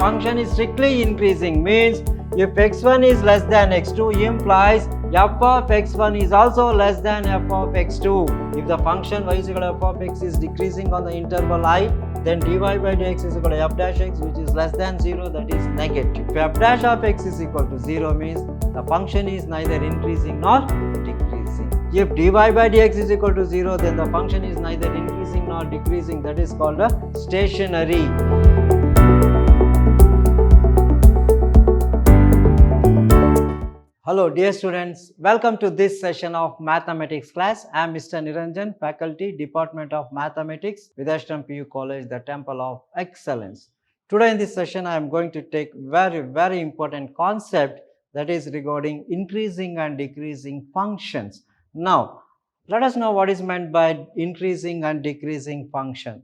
function is strictly increasing means if x1 is less than x2 implies f of x1 is also less than f of x2. If the function y is equal to f of x is decreasing on the interval I, then dy by dx is equal to f dash x, which is less than 0, that is negative. If f dash of x is equal to 0 means the function is neither increasing nor decreasing. If dy by dx is equal to 0, then the function is neither increasing nor decreasing, that is called a stationary. Hello dear students, welcome to this session of mathematics class. I am Mr. Niranjan, faculty, Department of Mathematics, Vidhyaashram PU College, the Temple of Excellence. Today in this session I am going to take very important concept, that is regarding increasing and decreasing functions. Now let us know what is meant by increasing and decreasing function.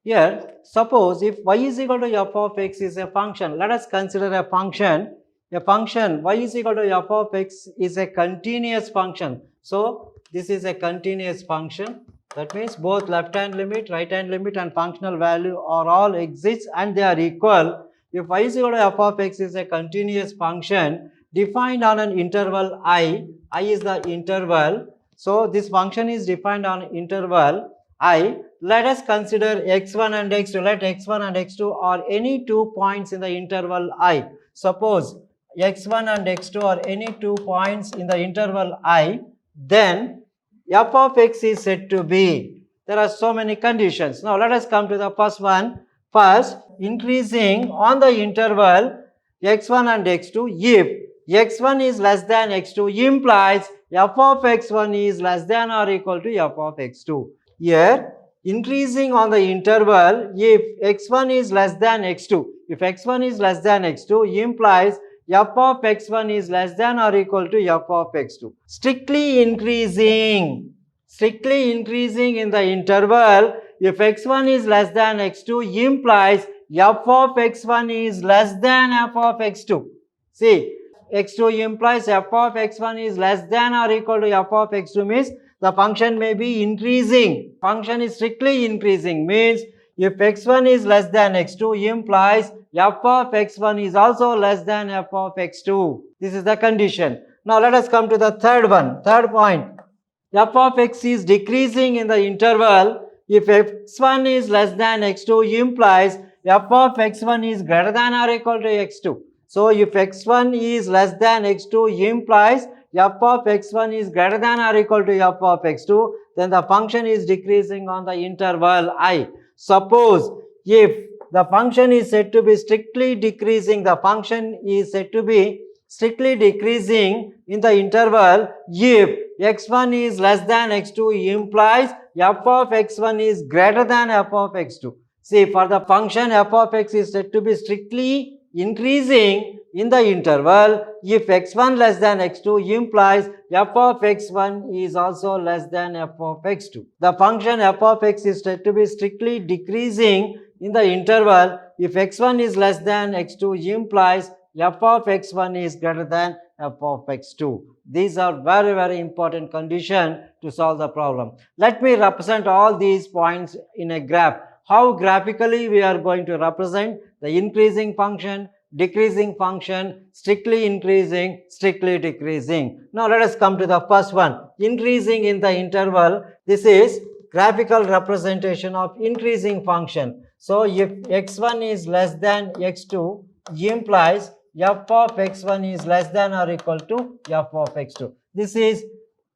Here suppose if y is equal to f of x is a function, let us consider a function. A function y is equal to f of x is a continuous function. So this is a continuous function. That means both left hand limit, right hand limit and functional value are all exists and they are equal. If y is equal to f of x is a continuous function defined on an interval I is the interval. So this function is defined on interval I. Let us consider x1 and x2. Let x1 and x2 are any 2 points in the interval I. Suppose x1 and x2 are any 2 points in the interval I, then f of x is said to be. There are so many conditions. Now let us come to the first one. First, increasing on the interval x1 and x2 if x1 is less than x2 implies f of x1 is less than or equal to f of x2. Here, increasing on the interval if x1 is less than x2. If x1 is less than x2 implies f of x1 is less than or equal to f of x2. Strictly increasing in the interval if x1 is less than x2 implies f of x1 is less than f of x2. See, x2 implies f of x1 is less than or equal to f of x2 means the function may be increasing. Function is strictly increasing means if x1 is less than x2 implies f of x1 is also less than f of x2. This is the condition. Now let us come to the third point. F of x is decreasing in the interval if x1 is less than x2 implies f of x1 is greater than or equal to x2. So if x1 is less than x2 implies f of x1 is greater than or equal to f of x2, then the function is decreasing on the interval I. Suppose if the function is said to be strictly decreasing, the function is said to be strictly decreasing in the interval if x1 is less than x2 implies f of x1 is greater than f of x2. See, for the function f of x is said to be strictly increasing in the interval if x1 less than x2 implies f of x1 is also less than f of x2. The function f of x is said to be strictly decreasing in the interval if x1 is less than x2 implies f of x1 is greater than f of x2. These are very important conditions to solve the problem. Let me represent all these points in a graph. How graphically we are going to represent the increasing function, decreasing function, strictly increasing, strictly decreasing. Now let us come to the first one. Increasing in the interval. This is graphical representation of increasing function. So if x1 is less than x2 implies f of x1 is less than or equal to f of x2. This is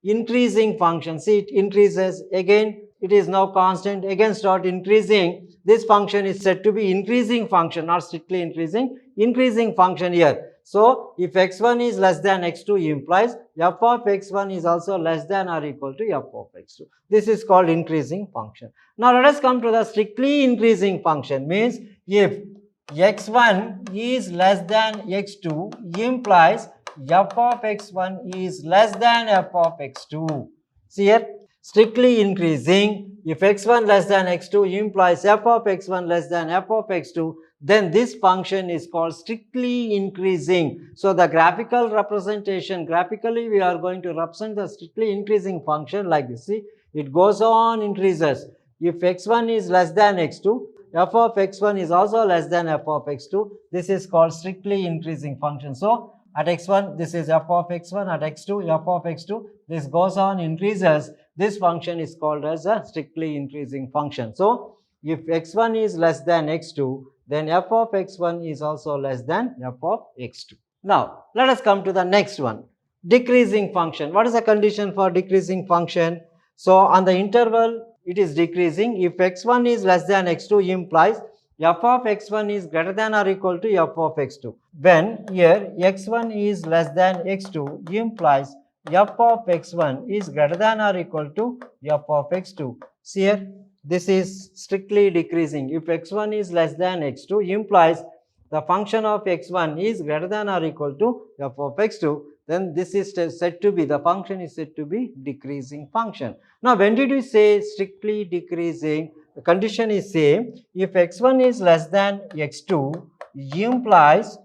increasing function. See, it increases again. It is now constant, again start increasing. This function is said to be increasing function, not strictly increasing function here. So if x1 is less than x2 implies f of x1 is also less than or equal to f of x2. This is called increasing function. Now let us come to the strictly increasing function. Means if x1 is less than x2 implies f of x1 is less than f of x2. See here, strictly increasing if x1 less than x2 implies f of x1 less than f of x2, then this function is called strictly increasing. So the graphical representation, graphically we are going to represent the strictly increasing function like this. See, it goes on increases. If x1 is less than x2, f of x1 is also less than f of x2. This is called strictly increasing function. So, at x1 this is f of x1, at x2 f of x2. This goes on increases. This function is called as a strictly increasing function. So, if x1 is less than x2, then f of x1 is also less than f of x2. Now, let us come to the next one. Decreasing function. What is the condition for decreasing function? So, on the interval it is decreasing. If x1 is less than x2 implies f of x1 is greater than or equal to f of x2. When here x1 is less than x2 implies f of x1 is greater than or equal to f of x2. See here, this is strictly decreasing. If x1 is less than x2 implies the function of x1 is greater than or equal to f of x2, then this is said to be, the function is said to be decreasing function. Now, when did we say strictly decreasing? The condition is same. If x1 is less than x2 implies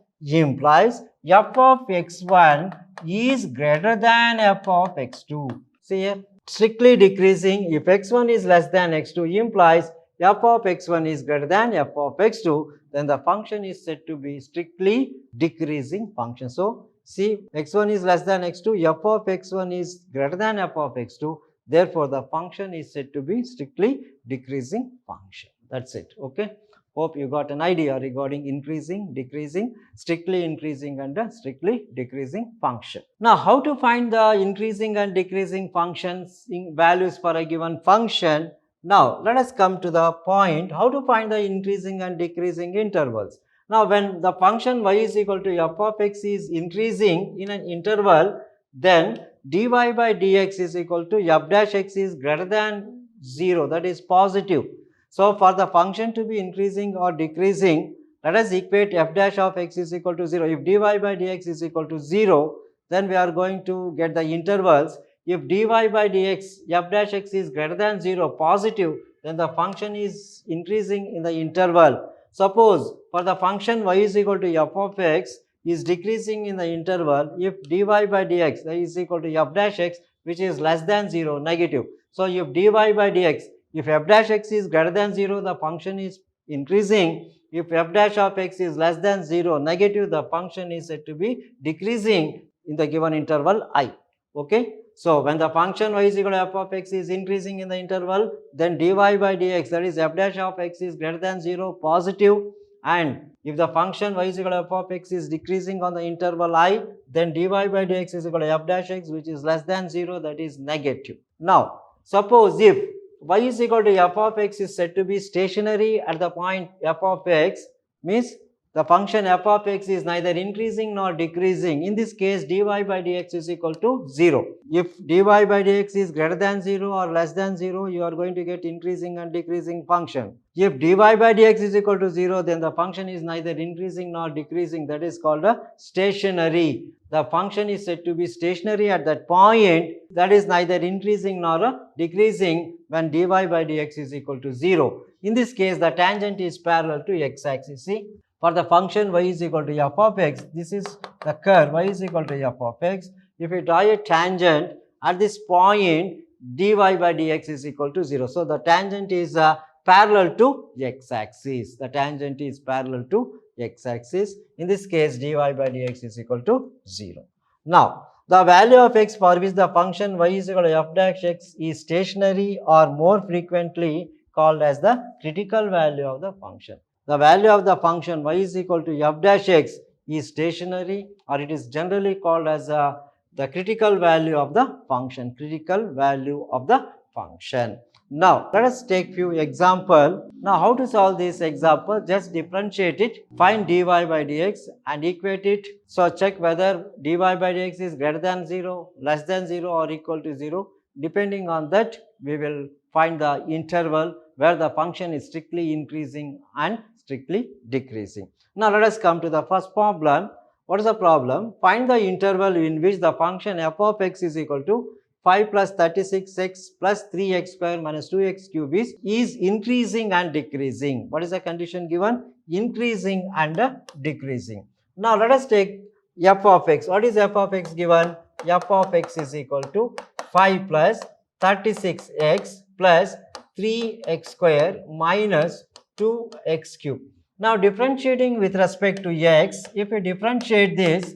f of x1 is greater than f of x2. See here, strictly decreasing. If x1 is less than x2 implies f of x1 is greater than f of x2, then the function is said to be strictly decreasing function. So, see, x1 is less than x2, f of x1 is greater than f of x2. Therefore, the function is said to be strictly decreasing function. That's it. Okay. Hope you got an idea regarding increasing, decreasing, strictly increasing and strictly decreasing function. Now, how to find the increasing and decreasing functions in values for a given function? Now, let us come to the point how to find the increasing and decreasing intervals. Now, when the function y is equal to f of x is increasing in an interval, then dy by dx is equal to f dash x is greater than 0, that is positive. So, for the function to be increasing or decreasing, let us equate f dash of x is equal to 0. If dy by dx is equal to 0, then we are going to get the intervals. If dy by dx f dash x is greater than 0 positive, then the function is increasing in the interval. Suppose for the function y is equal to f of x is decreasing in the interval if dy by dx is equal to f dash x, which is less than 0, negative. So, if dy by dx, if f dash x is greater than 0, the function is increasing. If f dash of x is less than 0, negative, the function is said to be decreasing in the given interval I. Okay. So, when the function y is equal to f of x is increasing in the interval, then dy by dx, that is f dash of x is greater than 0, positive. And if the function y is equal to f of x is decreasing on the interval I, then dy by dx is equal to f dash x, which is less than 0, that is negative. Now, suppose if y is equal to f of x is said to be stationary at the point f of x, means the function f of x is neither increasing nor decreasing. In this case, dy by dx is equal to 0. If dy by dx is greater than 0 or less than 0, you are going to get increasing and decreasing function. If dy by dx is equal to 0, then the function is neither increasing nor decreasing. That is called a stationary. The function is said to be stationary at that point, that is neither increasing nor decreasing when dy by dx is equal to 0. In this case, the tangent is parallel to x-axis. See, for the function y is equal to f of x, this is the curve y is equal to f of x. If we draw a tangent at this point, dy by dx is equal to 0. So, the tangent is parallel to x-axis. The tangent is parallel to x-axis. In this case, dy by dx is equal to 0. Now, the value of x for which the function y is equal to f dash x is stationary or more frequently called as the critical value of the function. The value of the function y is equal to f dash x is stationary, or it is generally called as the critical value of the function, critical value of the function. Now, let us take few example. Now, how to solve this example? Just differentiate it, find dy by dx and equate it. So, check whether dy by dx is greater than 0, less than 0 or equal to 0. Depending on that, we will find the interval where the function is strictly increasing and strictly decreasing. Now, let us come to the first problem. What is the problem? Find the interval in which the function f of x is equal to 5 plus 36x plus 3x square minus 2x cube is increasing and decreasing. What is the condition given? Increasing and decreasing. Now, let us take f of x. What is f of x given? F of x is equal to 5 plus 36x plus 3x square minus 2x cube. Now differentiating with respect to x, if we differentiate this,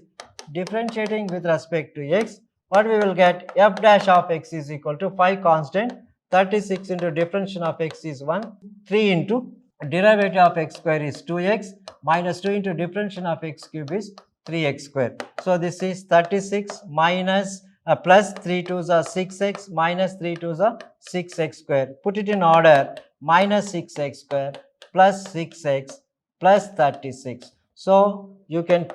differentiating with respect to x, what we will get? F dash of x is equal to 5 constant, 36 into differentiation of x is 1, 3 into derivative of x square is 2x, minus 2 into differentiation of x cube is 3x square. So this is 36 minus plus 3 2s are 6x, minus 3 2s are 6x square. Put it in order, minus 6x square plus 6x plus 36. So you can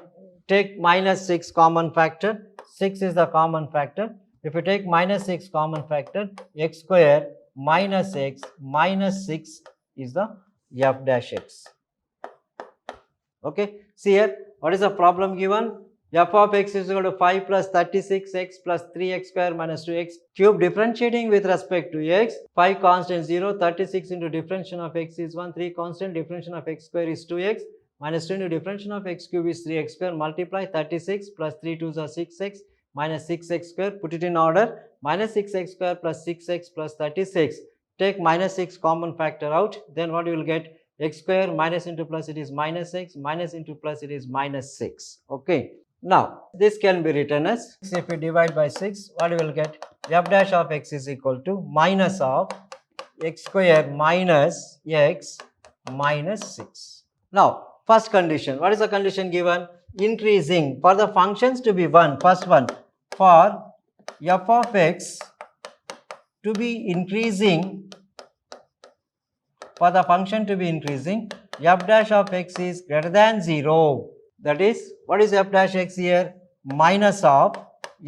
take minus 6 common factor, 6 is the common factor. If you take minus 6 common factor, x square minus x minus 6 is the f dash x. Okay, see here, what is the problem given? F of x is equal to 5 plus 36x plus 3x square minus 2x cube. Differentiating with respect to x, 5 constant 0, 36 into differentiation of x is 1, 3 constant, differentiation of x square is 2x, minus 2 into differentiation of x cube is 3x square, multiply 36 plus 3 2s are 6x minus 6x square, put it in order, minus 6x square plus 6x plus 36, take minus 6 common factor out, then what you will get? X square minus into plus it is minus x, minus into plus it is minus 6. Okay. Now, this can be written as, if we divide by 6, what we will get? F dash of x is equal to minus of x square minus x minus 6. Now, first condition, what is the condition given? Increasing, for the functions to be 1, first one, for f of x to be increasing, for the function to be increasing, f dash of x is greater than 0. That is, what is f dash x here? Minus of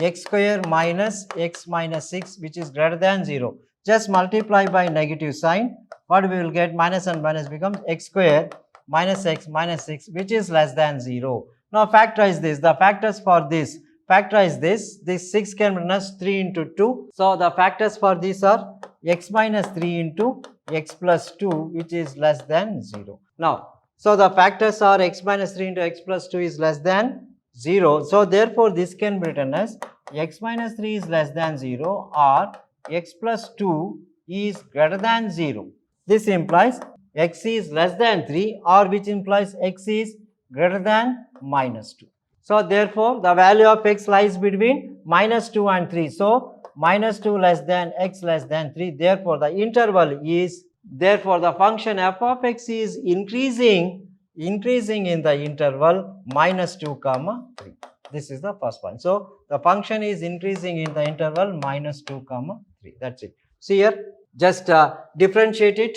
x square minus x minus 6, which is greater than 0. Just multiply by negative sign. What we will get? Minus and minus becomes x square minus x minus 6, which is less than 0. Now factorize this. The factors for this, factorize this. This 6 can be written as 3 into 2. So the factors for these are x minus 3 into x plus 2, which is less than 0. Now, so the factors are x minus 3 into x plus 2 is less than 0. So therefore, this can be written as x minus 3 is less than 0 or x plus 2 is greater than 0. This implies x is less than 3 or which implies x is greater than minus 2. So therefore, the value of x lies between minus 2 and 3. So minus 2 less than x less than 3. Therefore, the interval is, therefore, the function f of x is increasing in the interval minus 2 comma 3. This is the first one. So the function is increasing in the interval minus 2 comma 3. That's it. See here, just differentiate it.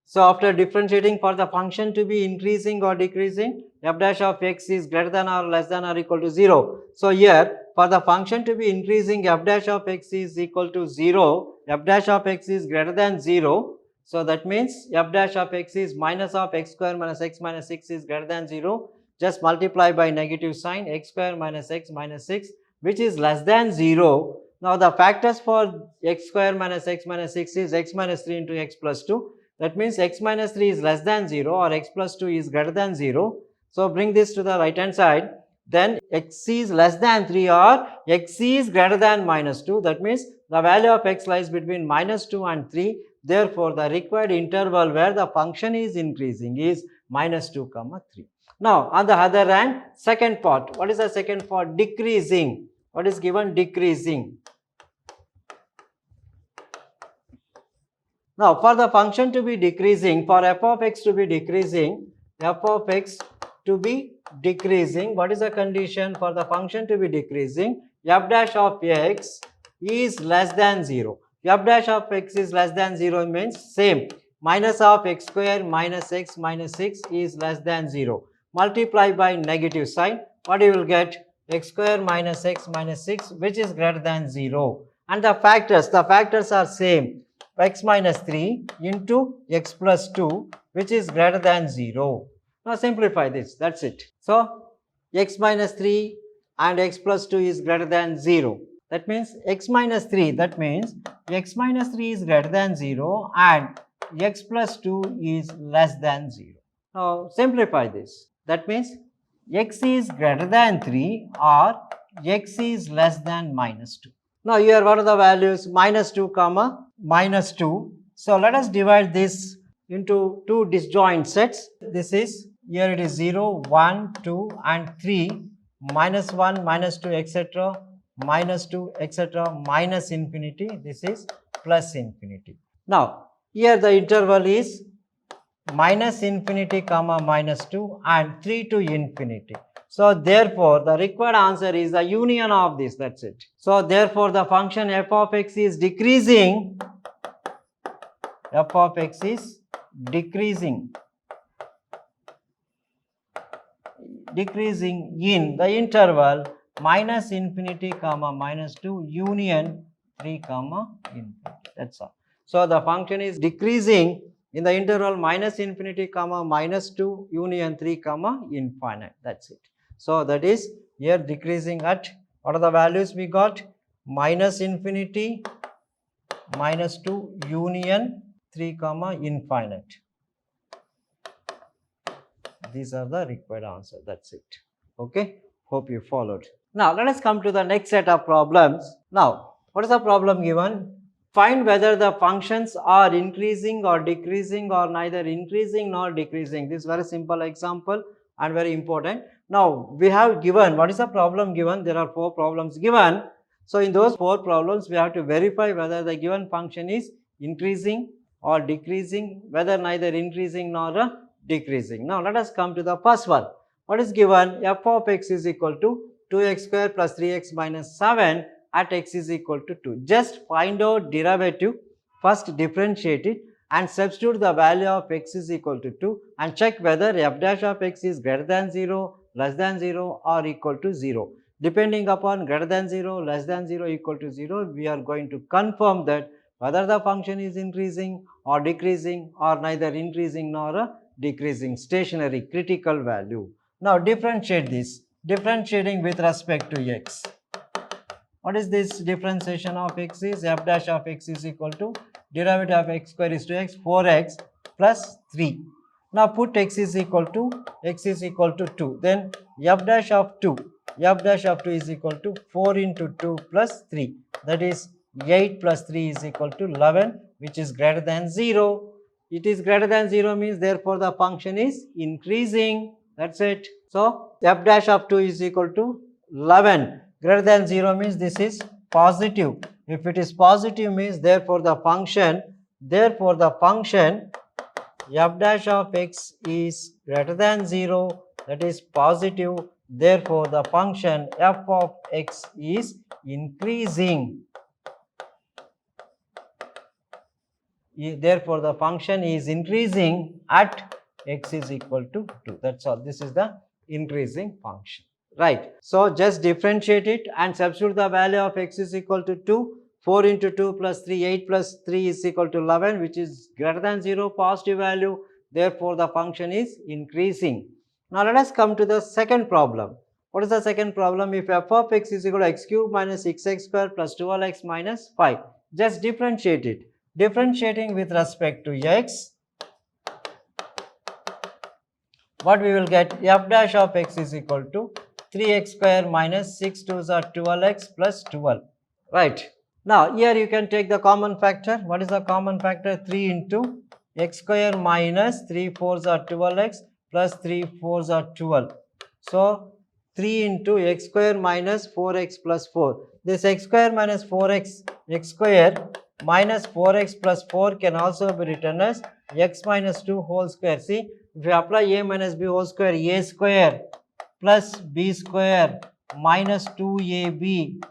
So after differentiating, for the function to be increasing or decreasing, f dash of x is greater than or less than or equal to 0. So here, for the function to be increasing, f dash of x is equal to 0, f dash of x is greater than 0. So that means f dash of x is minus of x square minus x minus 6 is greater than 0. Just multiply by negative sign, x square minus x minus 6, which is less than 0. Now the factors for x square minus x minus 6 is x minus 3 into x plus 2. That means x minus 3 is less than 0 or x plus 2 is greater than 0. So bring this to the right hand side. Then x is less than 3 or x is greater than minus 2. That means the value of x lies between minus 2 and 3. Therefore, the required interval where the function is increasing is minus 2 comma 3. Now, on the other hand, second part. What is the second part? Decreasing. What is given? Decreasing. Now, for the function to be decreasing, for f of x to be decreasing, f of x to be decreasing, what is the condition for the function to be decreasing? F dash of x is less than 0. F dash of x is less than 0 means same. Minus of x square minus x minus 6 is less than 0. Multiply by negative sign. What you will get? X square minus x minus 6, which is greater than 0. And the factors are same. X minus 3 into x plus 2, which is greater than 0. Now simplify this, that's it. So x minus 3 and x plus 2 is greater than 0. That means x minus 3, that means x minus 3 is greater than 0 and x plus 2 is less than 0. Now simplify this. That means x is greater than 3 or x is less than minus 2. Now here what are the values? Minus 2 comma minus 2. So let us divide this into two disjoint sets. This is, here it is 0, 1, 2 and 3, minus 1, minus 2, etc., minus 2, etc., minus infinity. This is plus infinity. Now, here the interval is minus infinity comma minus 2 and 3 to infinity. So, therefore, the required answer is the union of this, that's it. So, therefore, the function f of x is decreasing, f of x is decreasing in the interval minus infinity comma minus 2 union 3 comma infinity, that's all. So, the function is decreasing in the interval minus infinity comma minus 2 union 3 comma infinite, that's it. So, that is here decreasing at, what are the values we got? Minus infinity, minus 2 union 3 comma infinite. These are the required answer, that's it. Okay, hope you followed. Now, let us come to the next set of problems. Now, what is the problem given? Find whether the functions are increasing or decreasing or neither increasing nor decreasing. This is very simple example and very important. Now, we have given, what is the problem given? There are 4 problems given. So, in those 4 problems, we have to verify whether the given function is increasing or decreasing, whether neither increasing nor decreasing. Now, let us come to the first one. What is given? F of x is equal to 2x square plus 3x minus 7 at x is equal to 2. Just find out derivative, first differentiate it and substitute the value of x is equal to 2 and check whether f dash of x is greater than 0, less than 0 or equal to 0. Depending upon greater than 0, less than 0, equal to 0, we are going to confirm that whether the function is increasing or decreasing or neither increasing nor decreasing, stationary, critical value. Now, differentiate this, differentiating with respect to x. What is this differentiation of x is? F dash of x is equal to derivative of x square is 2x, 4x plus 3. Now, put x is equal to 2. Then f dash of 2 is equal to 4 into 2 plus 3. That is 8 plus 3 is equal to 11, which is greater than 0. It is greater than 0 means therefore the function is increasing. That's it. So, f dash of 2 is equal to 11. Greater than 0 means this is positive. If it is positive means therefore the function f dash of x is greater than 0, that is positive. Therefore, the function f of x is increasing. Therefore, the function is increasing at x is equal to 2. That's all. This is the increasing function. Right. So, just differentiate it and substitute the value of x is equal to 2. 4 into 2 plus 3, 8 plus 3 is equal to 11, which is greater than 0, positive value. Therefore, the function is increasing. Now, let us come to the second problem. What is the second problem? If f of x is equal to x cube minus 6x square plus 12x minus 5. Just differentiate it. Differentiating with respect to x, what we will get? F dash of x is equal to 3x square minus 6 2s are 12x plus 12. Right. Now, here you can take the common factor. What is the common factor? 3 into x square minus 3 4s are 12x plus 3 4s are 12. So, 3 into x square minus 4x plus 4. This x square minus 4x, x square minus 4x plus 4 can also be written as x minus 2 whole square. See, if you apply a minus b whole square, a square plus b square minus 2ab,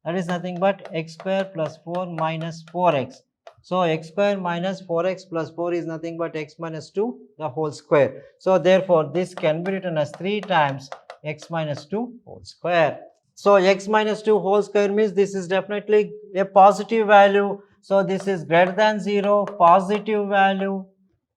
that is nothing but x square plus 4 minus 4x. So, x square minus 4x plus 4 is nothing but x minus 2 the whole square. So, therefore, this can be written as 3 times x minus 2 whole square. So, x minus 2 whole square means this is definitely a positive value. So, this is greater than 0, positive value,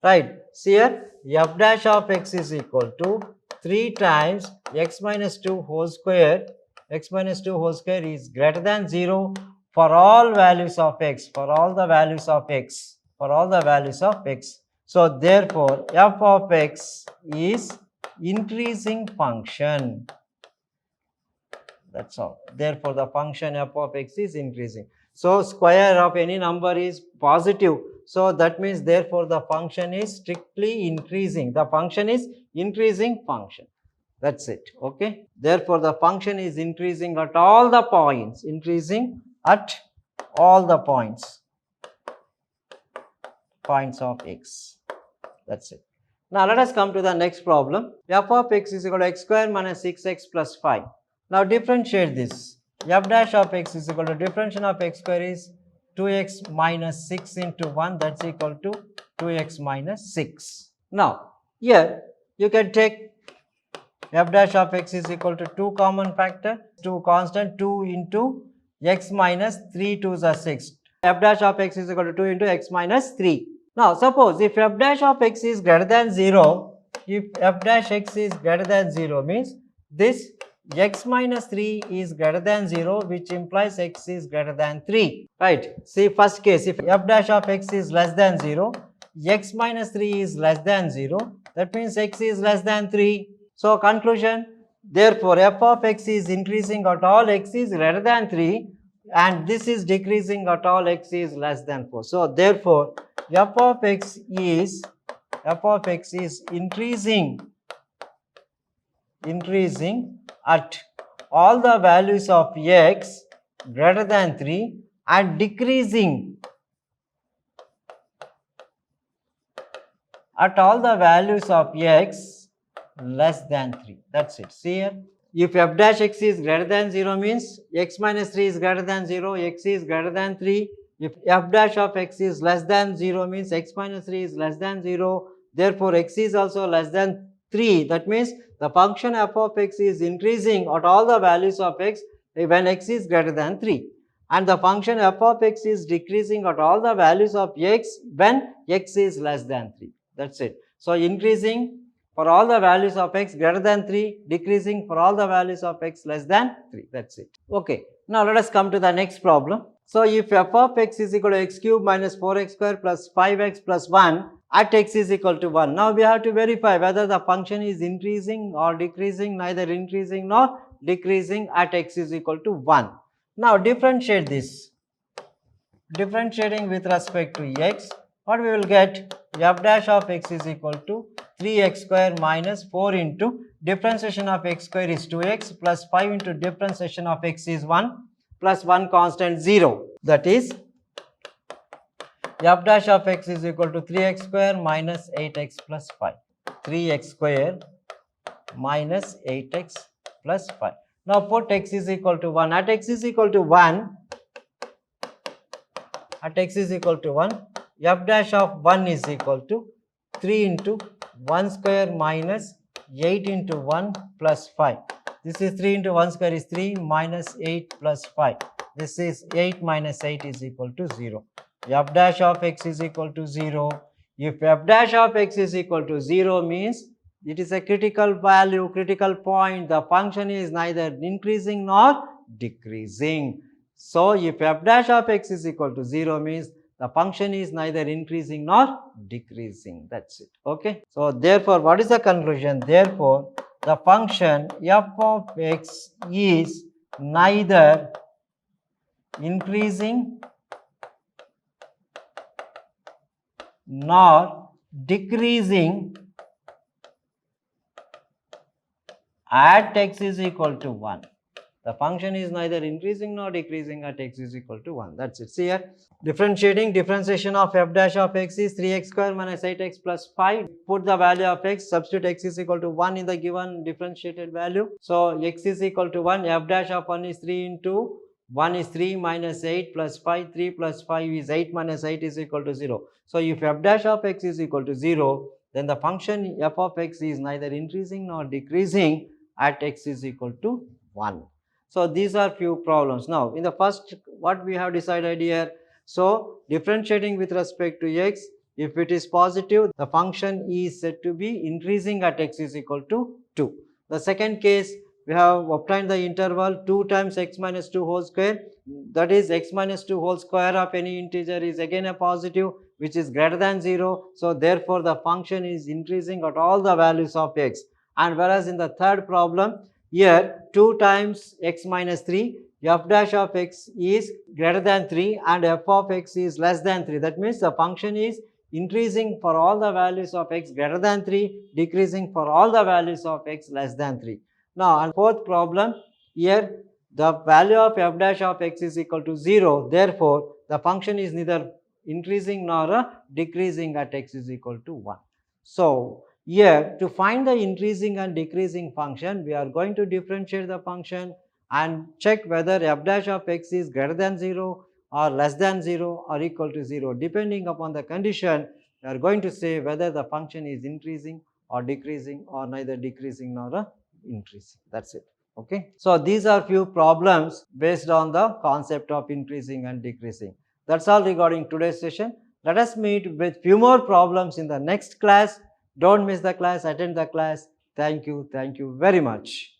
right. See here, f dash of x is equal to 3 times x minus 2 whole square. X minus 2 whole square is greater than 0 for all values of x, for all the values of x, for all the values of x. So, therefore, f of x is increasing function. That's all. Therefore, the function f of x is increasing. So, square of any number is positive. So that means therefore the function is strictly increasing. The function is increasing function. That's it. Okay. Therefore the function is increasing at all the points. Increasing at all the points of x. That's it. Now let us come to the next problem. F of x is equal to x square minus 6x plus 5. Now differentiate this. F dash of x is equal to differentiation of x square is 2x minus 6 into 1, that's equal to 2x minus 6. Now here you can take f dash of x is equal to 2 common factor, 2 constant, 2 into x minus 3 to the 6. F dash of x is equal to 2 into x minus 3. Now suppose if f dash of x is greater than 0, if f dash x is greater than 0 means this x minus 3 is greater than 0, which implies x is greater than 3, right? See first case, if f dash of x is less than 0, x minus 3 is less than 0, that means x is less than 3. So conclusion, therefore f of x is increasing at all x is greater than 3 and this is decreasing at all x is less than 4. So therefore f of x is increasing at all the values of x greater than 3 and decreasing at all the values of x less than 3. That's it. See here, if f dash x is greater than 0 means x minus 3 is greater than 0, x is greater than 3. If f dash of x is less than 0 means x minus 3 is less than 0, therefore x is also less than 3. That means the function f of x is increasing at all the values of x when x is greater than 3, and the function f of x is decreasing at all the values of x when x is less than 3. That's it. So increasing for all the values of x greater than 3, decreasing for all the values of x less than 3. That's it. Okay. Now let us come to the next problem. So if f of x is equal to x cube minus 4x square plus 5x plus 1 at x is equal to 1. Now we have to verify whether the function is increasing or decreasing, neither increasing nor decreasing at x is equal to 1. Now differentiate this. Differentiating with respect to x, what we will get? F dash of x is equal to 3x square minus 4 into differentiation of x square is 2x plus 5 into differentiation of x is 1 plus 1 constant 0. That is f dash of x is equal to 3x square minus 8x plus 5. 3x square minus 8x plus 5. Now put x is equal to 1. At x is equal to 1, f dash of 1 is equal to 3 into 1 square minus 8 into 1 plus 5. This is 3 into 1 square is 3 minus 8 plus 5. This is 8 minus 8 is equal to 0. F dash of x is equal to 0. If f dash of x is equal to 0 means it is a critical value, critical point. The function is neither increasing nor decreasing. So if f dash of x is equal to 0 means the function is neither increasing nor decreasing. That's it. Okay. So therefore, what is the conclusion? Therefore, the function f of x is neither increasing nor decreasing at x is equal to 1. The function is neither increasing nor decreasing at x is equal to 1. That's it. See here, differentiation of f dash of x is 3x square minus 8x plus 5. Put the value of x, substitute x is equal to 1 in the given differentiated value. So x is equal to 1, f dash of 1 is 3 into 1 is 3 minus 8 plus 5, 3 plus 5 is 8 minus 8 is equal to 0. So if f dash of x is equal to 0, then the function f of x is neither increasing nor decreasing at x is equal to 1. So these are few problems. Now in the first, what we have decided here, so differentiating with respect to x, if it is positive, the function is said to be increasing at x is equal to 2. The second case, we have obtained the interval 2 times x minus 2 whole square, that is x minus 2 whole square of any integer is again a positive which is greater than 0. So therefore the function is increasing at all the values of x. And whereas in the third problem, here 2 times x minus 3, f dash of x is greater than 3 and f of x is less than 3. That means the function is increasing for all the values of x greater than 3, decreasing for all the values of x less than 3. Now, and fourth problem, here the value of f dash of x is equal to 0. Therefore, the function is neither increasing nor decreasing at x is equal to 1. So, here to find the increasing and decreasing function, we are going to differentiate the function and check whether f dash of x is greater than 0 or less than 0 or equal to 0. Depending upon the condition, we are going to say whether the function is increasing or decreasing or neither decreasing nor increasing. That's it. Okay. So, these are few problems based on the concept of increasing and decreasing. That's all regarding today's session. Let us meet with few more problems in the next class. Don't miss the class, attend the class. Thank you very much.